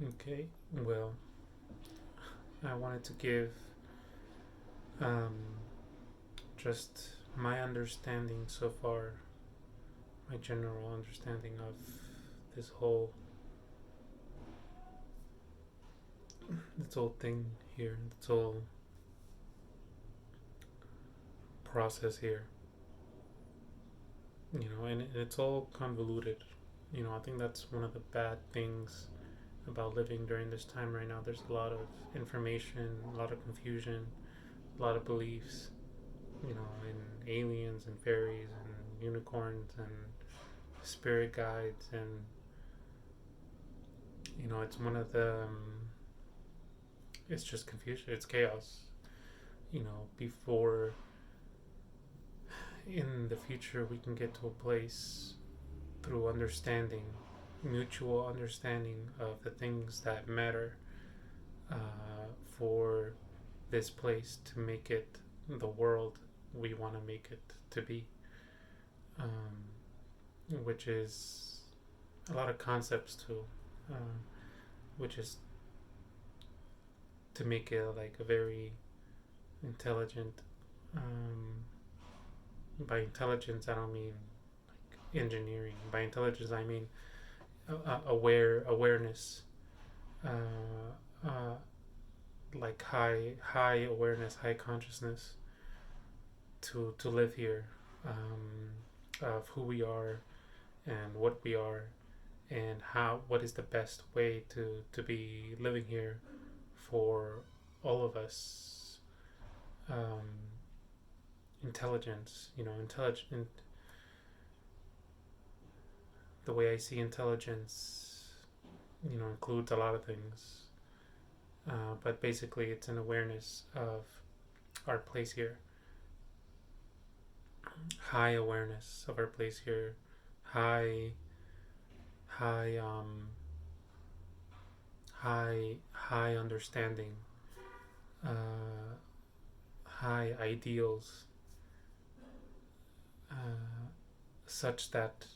Okay, well, I wanted to give um, just my understanding so far, my general understanding of this whole thing here, this whole process here. And it's all convoluted. I think that's one of the bad things about living during this time right now. There's a lot of information, a lot of confusion, a lot of beliefs, in aliens and fairies and unicorns and spirit guides, and it's one of the it's just confusion, it's chaos. Before in the future we can get to a place through understanding, mutual understanding of the things that matter, for this place to make it the world we want to make it to be, which is a lot of concepts too, which is to make it like a very intelligent. By intelligence, I don't mean like engineering. By intelligence, I mean awareness, uh, uh, like high awareness, high consciousness to live here, of who we are and what we are, and what is the best way to be living here for all of us. Intelligence, intelligent. The way I see intelligence, includes a lot of things, but basically, it's an awareness of our place here, high awareness of our place here, high, high, high understanding, uh, high ideals, such that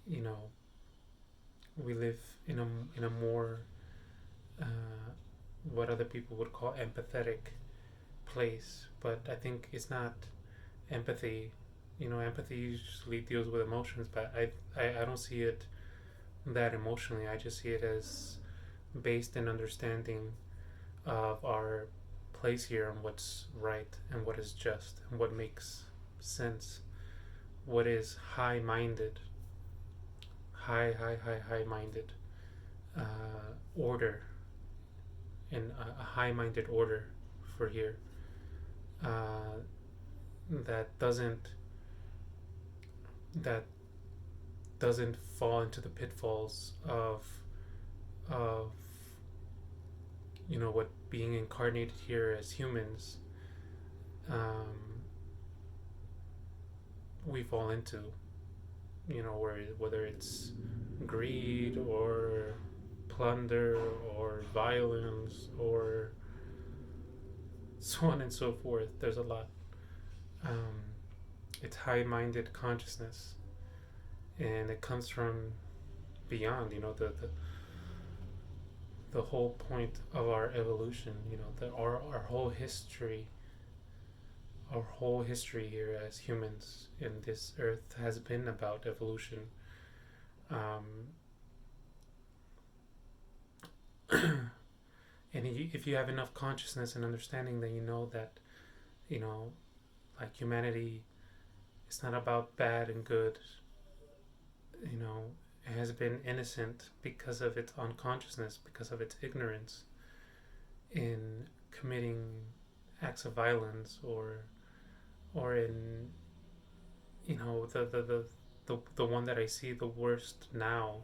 you know we live in a more, uh, what other people would call empathetic place. But I think it's not empathy. Empathy usually deals with emotions, but I don't see it that emotionally. I just see it as based in understanding of our place here and what's right and what is just and what makes sense, what is high-minded, high-minded, order, and a high-minded order for here, uh, that that doesn't fall into the pitfalls of what being incarnated here as humans, um, we fall into, whether it's greed or plunder or violence or so on and so forth. There's a lot. Um, it's high-minded consciousness, and it comes from beyond. The whole point of our evolution. Our whole history here as humans in this earth has been about evolution. Um, and if you have enough consciousness and understanding, then you know that, you know, like humanity, it's not about bad and good. It has been innocent because of its unconsciousness, because of its ignorance in committing acts of violence, or in, the one that I see the worst now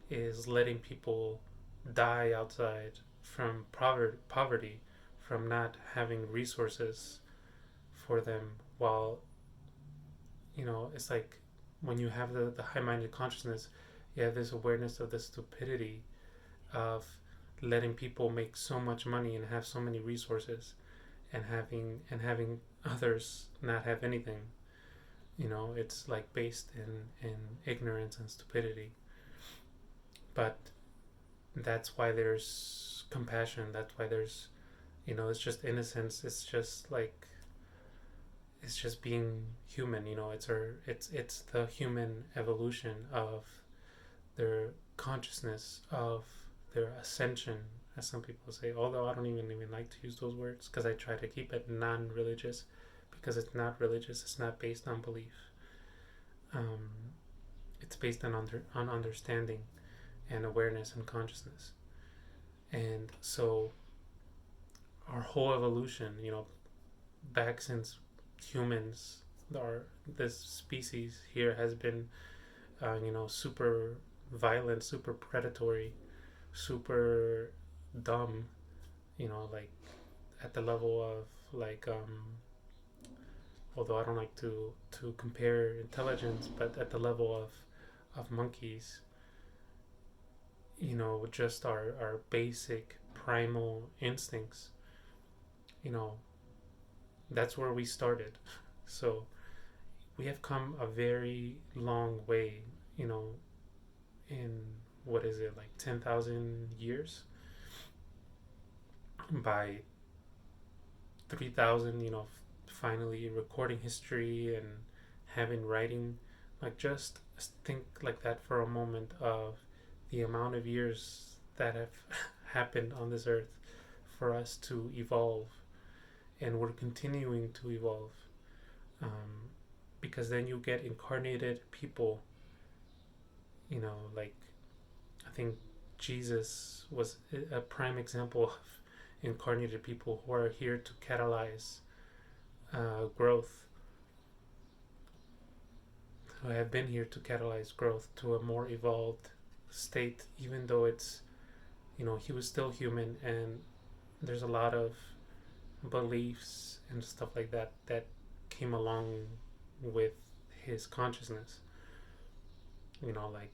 is letting people die outside from poverty, from not having resources for them. While it's like when you have the high-minded consciousness, you have this awareness of the stupidity of letting people make so much money and have so many resources, and having others not have anything. It's like based in ignorance and stupidity. But That's why there's compassion. That's why there's, it's just innocence. It's just like, it's just being human. It's the human evolution of their consciousness, of their ascension, as some people say. Although I don't even like to use those words, because I try to keep it non-religious, because it's not religious. It's not based on belief. Um, it's based on understanding and awareness and consciousness. And so our whole evolution, back since humans, our this species here has been, super violent, super predatory, super dumb. Like at the level of like, although I don't like to compare intelligence, but at the level of monkeys. Just our basic primal instincts. You know, that's where we started. So we have come a very long way, you know, in what is it, like 10,000 years? By 3,000, finally recording history and having writing. Like, just think like that for a moment of the amount of years that have happened on this earth for us to evolve, and we're continuing to evolve. Um, because then you get incarnated people, like I think Jesus was a prime example of incarnated people who are here to catalyze growth, who have been here to catalyze growth to a more evolved state, even though it's, he was still human, and there's a lot of beliefs and stuff like that that came along with his consciousness, like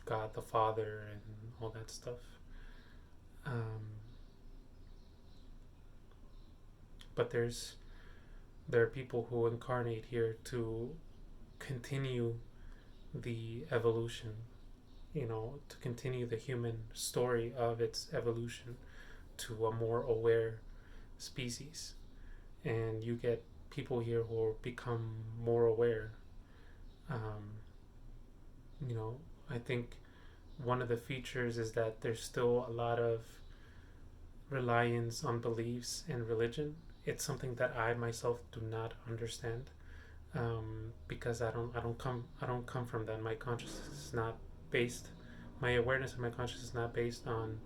God the Father and all that stuff. Um, but there are people who incarnate here to continue the evolution, to continue the human story of its evolution to a more aware species. And you get people here who become more aware. Um, I think one of the features is that there's still a lot of reliance on beliefs and religion. It's something that I myself do not understand, because I don't come from that. My consciousness is not based. My awareness of my consciousness is not based on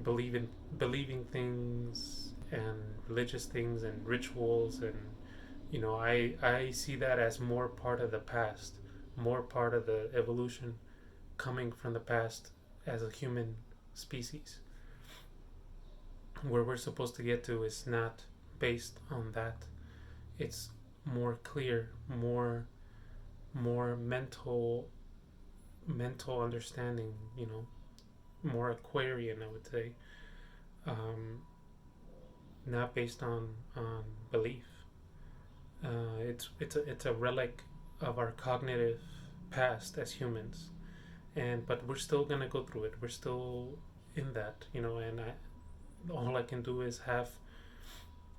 believing things and religious things and rituals, and I see that as more part of the past, more part of the evolution coming from the past as a human species. Where we're supposed to get to is not based on that. It's more clear, more mental understanding, more Aquarian, I would say. um, Not based on belief. It's a relic of our cognitive past as humans, and but we're still gonna go through it. We're still in that, and all I can do is have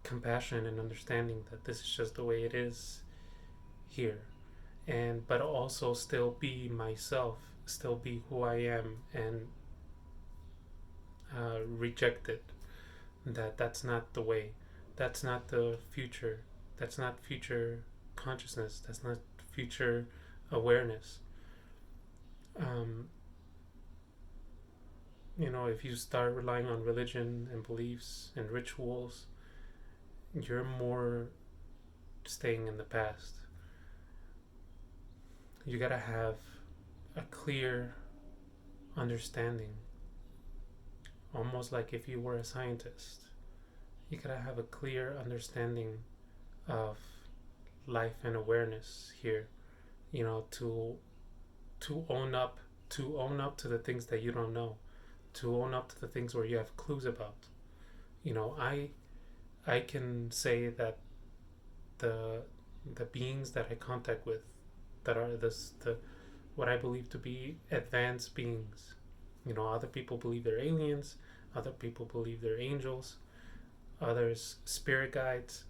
compassion and understanding that this is just the way it is here, and but also still be myself, still be who I am, and reject it. That's not the way. That's not the future. That's not future consciousness. That's not future awareness. Um, if you start relying on religion and beliefs and rituals, you're more staying in the past. You gotta have a clear understanding, almost like if you were a scientist. You gotta have a clear understanding of life and awareness here, to own up to the things that you don't know, to own up to the things where you have clues about. I can say that the beings that I contact with, that are the what I believe to be advanced beings, Other people believe they're aliens, other people believe they're angels, others spirit guides.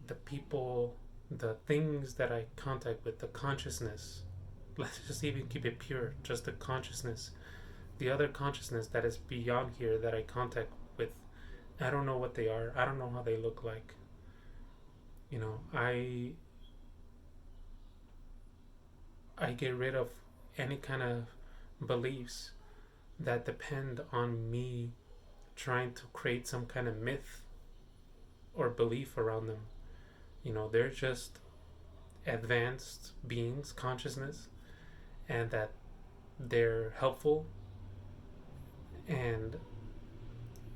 The people, the things that I contact with, the consciousness, let's just even keep it pure, just the consciousness, the other consciousness that is beyond here that I contact with, I don't know what they are, I don't know how they look like. I get rid of any kind of beliefs that depend on me trying to create some kind of myth or belief around them. They're just advanced beings, consciousness, and that they're helpful, and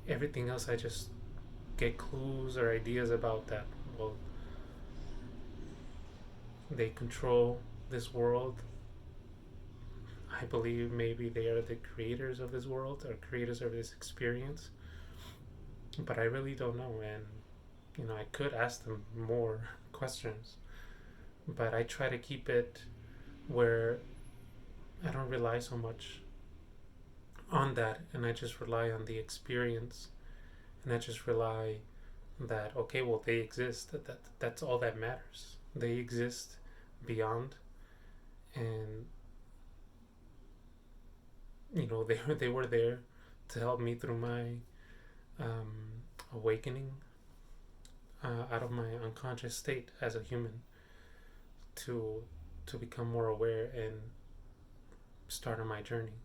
everything else I just get clues or ideas about that. Well, they control this world. I believe maybe they are the creators of this world or creators of this experience, but I really don't know. And I could ask them more questions, but I try to keep it where I don't rely so much on that, and I just rely on the experience, and I just rely that, okay, well, they exist. That's all that matters. They exist beyond, and they were there to help me through my awakening out of my unconscious state as a human, to become more aware and start on my journey.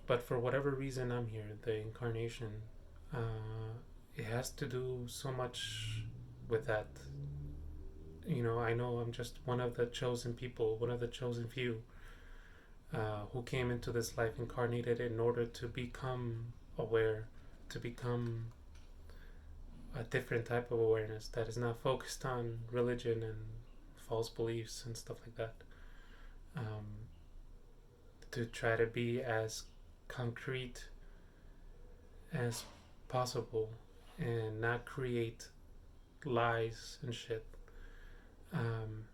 But for whatever reason, I'm here. The incarnation, it has to do so much with that. I know I'm just one of the chosen people, one of the chosen few, who came into this life incarnated in order to become aware, to become a different type of awareness that is not focused on religion and false beliefs and stuff like that. Um, to try to be as concrete as possible and not create lies and shit, um,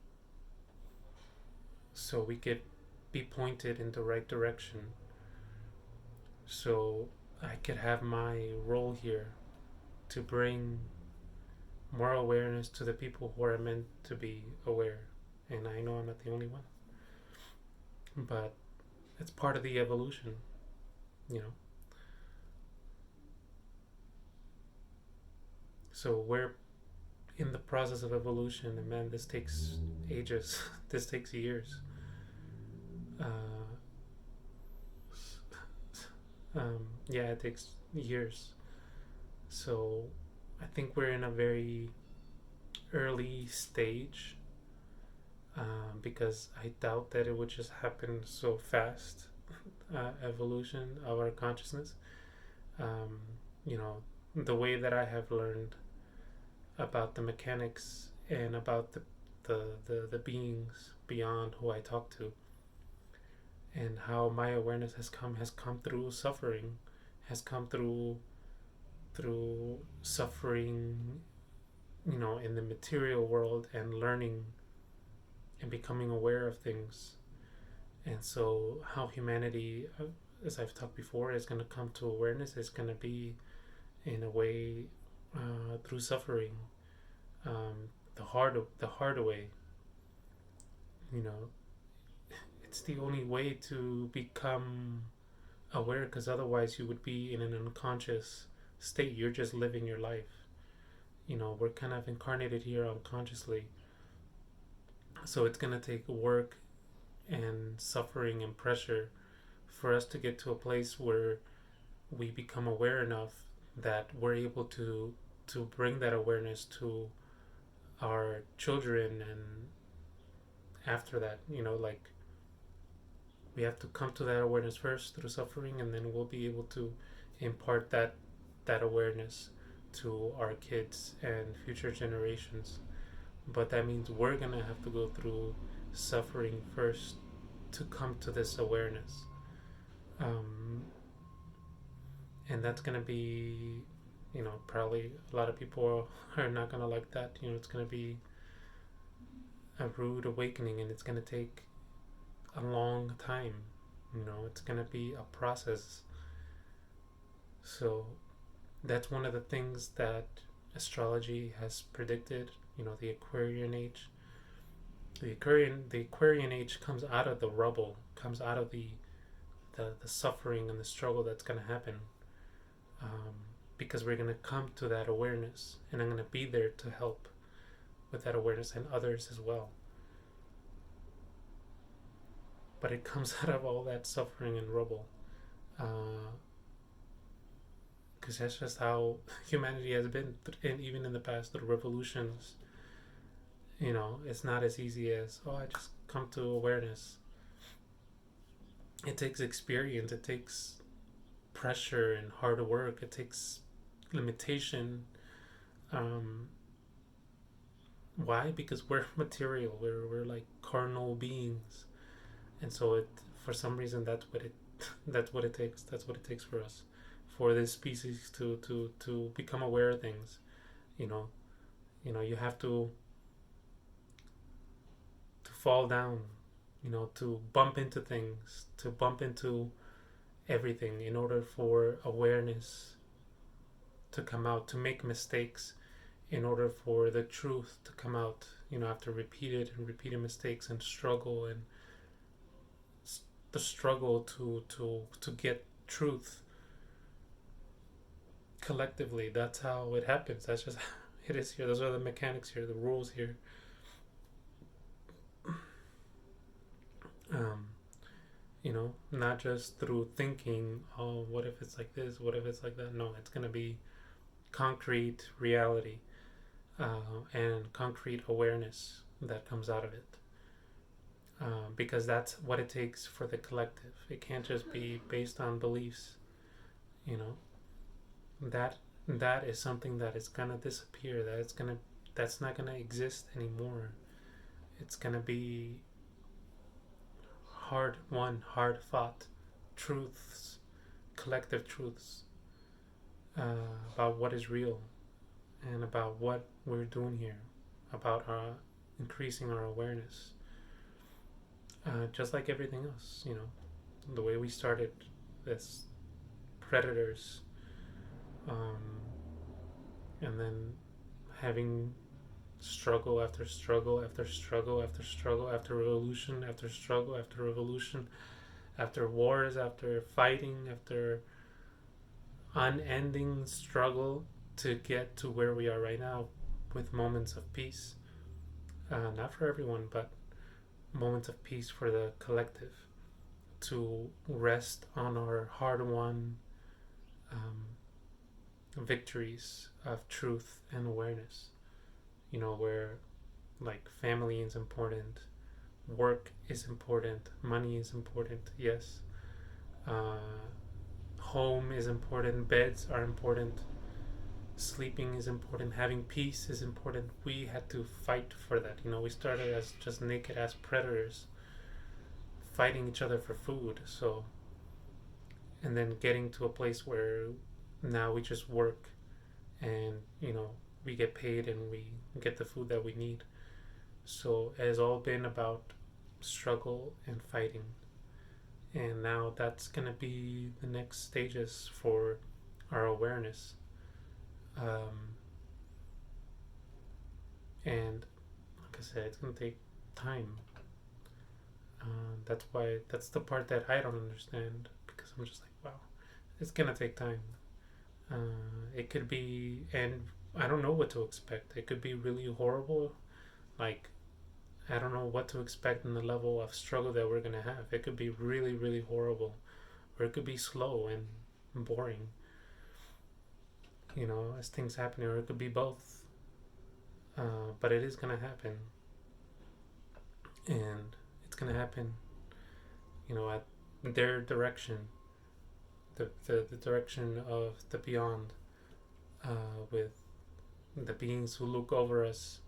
so we could be pointed in the right direction, so I could have my role here to bring more awareness to the people who are meant to be aware. And I know I'm not the only one, but it's part of the evolution, you know. So we're in the process of evolution, and man, this takes ages. This takes years. Uh, yeah, it takes years. So I think we're in a very early stage, because I doubt that it would just happen so fast. Evolution of our consciousness. Um, you know, the way that I have learned about the mechanics and about the beings beyond who I talk to, and how my awareness has come through suffering, has come through suffering, in the material world, and learning and becoming aware of things. And so how humanity, as I've talked before, is going to come to awareness is going to be in a way, through suffering, the hard way. You know, it's the only way to become aware, because otherwise you would be in an unconscious state. You're just living your life. We're kind of incarnated here unconsciously, so it's gonna take work and suffering and pressure for us to get to a place where we become aware enough that we're able to bring that awareness to our children. And after that, like, we have to come to that awareness first through suffering, and then we'll be able to impart that awareness to our kids and future generations. But that means we're gonna have to go through suffering first to come to this awareness. um, and that's gonna be, probably a lot of people are not gonna like that. It's gonna be a rude awakening, and it's gonna take a long time, It's going to be a process. So that's one of the things that astrology has predicted. The Aquarian age. The Aquarian age comes out of the rubble, comes out of the suffering and the struggle that's going to happen, um, because we're going to come to that awareness, and I'm going to be there to help with that awareness and others as well. But it comes out of all that suffering and rubble, because that's just how humanity has been, and even in the past, the revolutions. It's not as easy as, oh, I just come to awareness. It takes experience. It takes pressure and hard work. It takes limitation. Um, why? Because we're material. We're like carnal beings, and so it for some reason that's what it takes. That's what it takes for us, for this species to become aware of things. You know, you have to fall down. To bump into things, to bump into everything in order for awareness to come out, to make mistakes in order for the truth to come out, after repeated and repeated mistakes and struggle, and the struggle to get truth collectively. That's how it happens. That's just how it is here. Those are the mechanics here, the rules here. Um, not just through thinking, oh, what if it's like this? What if it's like that? No, it's going to be concrete reality, and concrete awareness that comes out of it. Because that's what it takes for the collective. It can't just be based on beliefs. You know that that is something that is gonna disappear. That's not gonna exist anymore. It's gonna be hard won, hard fought truths, collective truths, about what is real and about what we're doing here, about increasing our awareness. Just like everything else, the way we started as predators, um, and then having struggle after struggle after struggle after struggle after revolution after struggle after revolution, after wars, after fighting, after unending struggle to get to where we are right now, with moments of peace. Not for everyone, but moments of peace for the collective, to rest on our hard won victories of truth and awareness. Where like family is important, work is important, money is important, yes. Uh, Home is important, beds are important, sleeping is important, having peace is important. We had to fight for that. We started as just naked as predators, fighting each other for food. So, and then getting to a place where now we just work, and we get paid and we get the food that we need. So it has all been about struggle and fighting, and now that's gonna be the next stages for our awareness. um, and like I said, it's gonna take time. That's the part that I don't understand, because I'm just like, wow, it's gonna take time. It could be, and I don't know what to expect. It could be really horrible. Like, I don't know what to expect in the level of struggle that we're gonna have. It could be really, really horrible, or it could be slow and boring. As things happen, or it could be both. But it is gonna happen, and it's gonna happen. At their direction, the direction of the beyond, with the beings who look over us.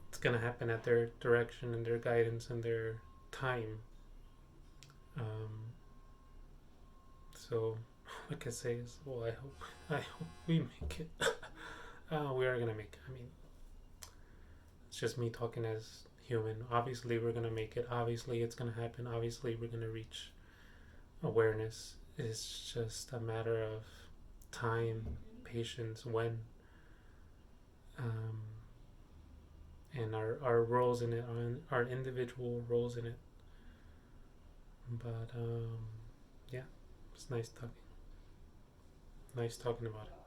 It's gonna happen at their direction and their guidance and their time. So, like I say, is, well, I hope we make it. We are gonna make it. I mean, it's just me talking as human. Obviously, we're gonna make it. Obviously, it's gonna happen. Obviously, we're gonna reach awareness. It's just a matter of time, patience, when, um, and our roles in it, our individual roles in it. But yeah, it's nice talking about it.